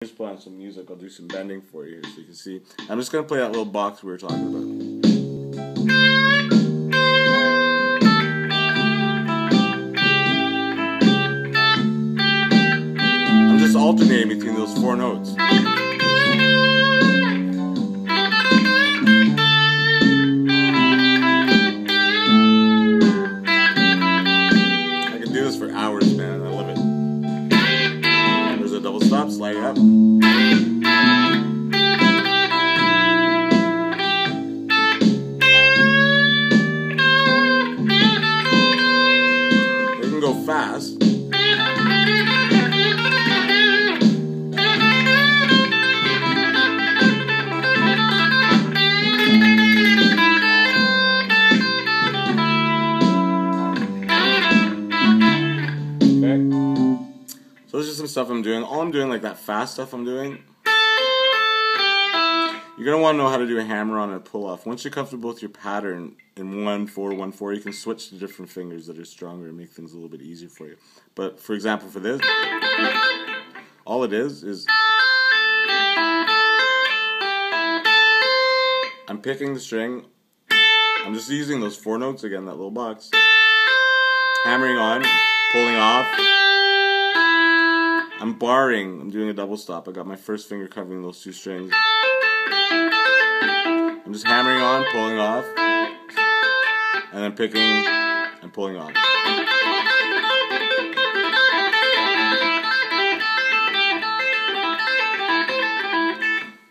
Just play on some music. I'll do some bending for you here so you can see. I'm just going to play that little box we were talking about. I'm just alternating between those four notes. I can do this for hours, man. I love it. There's a double stop, slide it up. They can go fast. So this is some stuff I'm doing. All I'm doing, like that fast stuff I'm doing, you're going to want to know how to do a hammer on and pull off. Once you're comfortable with your pattern in 1-4, 1-4, you can switch to different fingers that are stronger and make things a little bit easier for you. But for example, for this, all it is I'm picking the string. I'm just using those four notes again, that little box. Hammering on, pulling off. I'm barring, I'm doing a double stop. I got my first finger covering those two strings. I'm just hammering on, pulling off, and then picking and pulling on.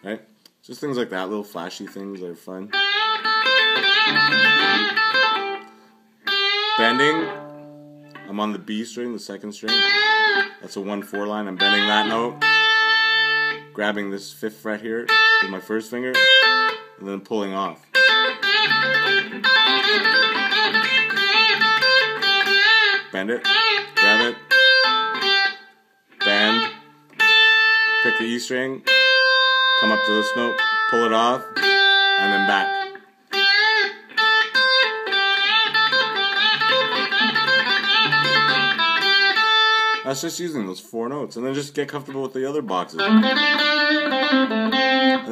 Right? Just things like that, little flashy things that are fun. Bending, I'm on the B string, the second string. That's a 1-4 line. I'm bending that note, grabbing this 5th fret here with my first finger, and then pulling off. Bend it, grab it, bend, pick the E string, come up to this note, pull it off, and then back. That's just using those four notes, and then just get comfortable with the other boxes. And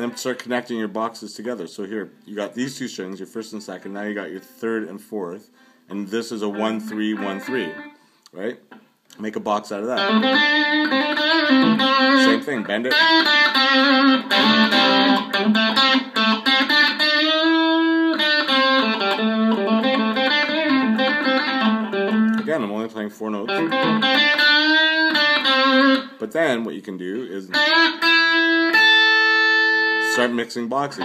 then start connecting your boxes together. So here, you got these two strings, your first and second, now you got your third and fourth, and this is a 1-3, 1-3, right? Make a box out of that. Same thing, bend it. Again, I'm only playing four notes. But then what you can do is start mixing boxes.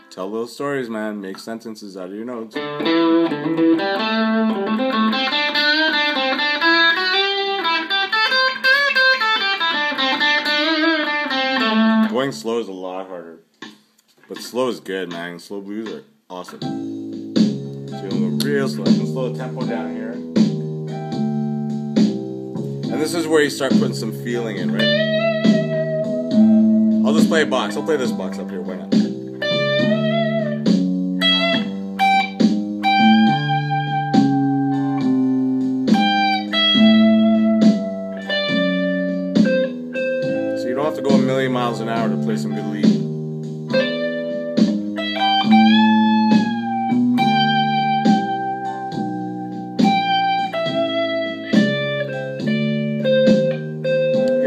Tell those stories, man. Make sentences out of your notes. Going slow is a lot harder. But slow is good, man. Slow blues are awesome. So you'll go real slow. I can slow the tempo down here. And this is where you start putting some feeling in, right? I'll just play a box. I'll play this box up here. Why not? So you don't have to go a million miles an hour to play some good lead.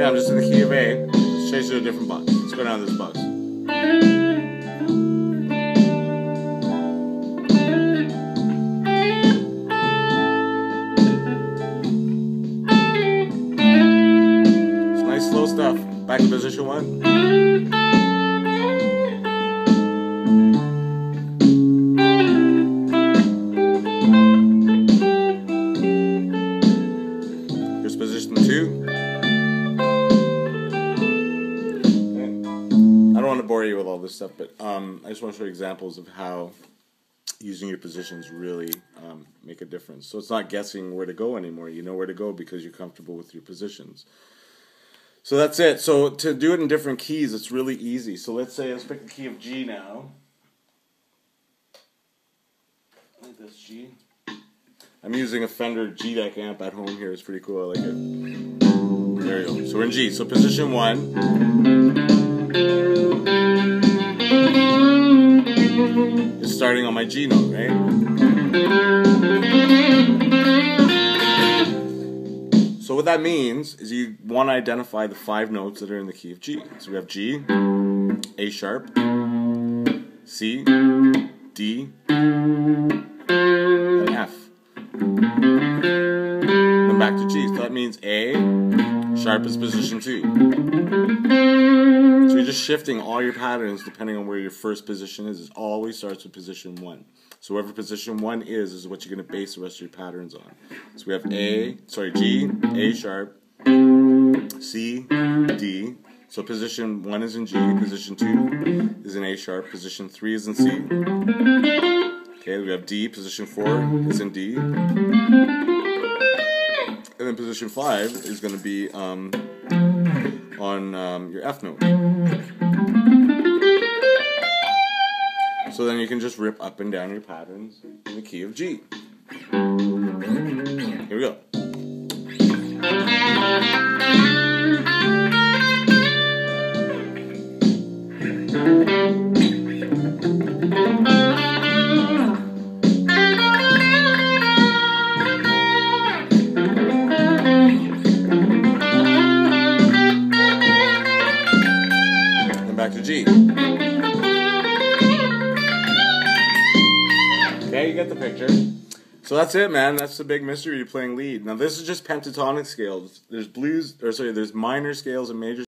I'm just in the key of A. Let's change to a different box. Let's go down to this box. It's nice slow stuff. Back to position 1. Here's position 2. I don't want to bore you with all this stuff, but I just want to show you examples of how using your positions really make a difference. So it's not guessing where to go anymore. You know where to go because you're comfortable with your positions. So that's it. So to do it in different keys, it's really easy. So let's pick the key of G now. Like this, G. I'm using a Fender G-Deck amp at home here. It's pretty cool. I like it. There you go. So we're in G. So position 1 is starting on my G note, right? So what that means is you want to identify the 5 notes that are in the key of G. So we have G, A sharp, C, D, and F. Then back to G. So that means A sharp is position 2. So you're just shifting all your patterns depending on where your first position is. It always starts with position 1. So wherever position 1 is what you're going to base the rest of your patterns on. So we have G, A sharp, C, D. So position 1 is in G, position 2 is in A sharp, position 3 is in C. Okay, we have D, position 4 is in D. And then position 5 is going to be on your F note. So then you can just rip up and down your patterns in the key of G. Here we go. And back to G. Okay, you get the picture. So that's it, man. That's the big mystery of playing lead. Now this is just pentatonic scales. There's there's minor scales and major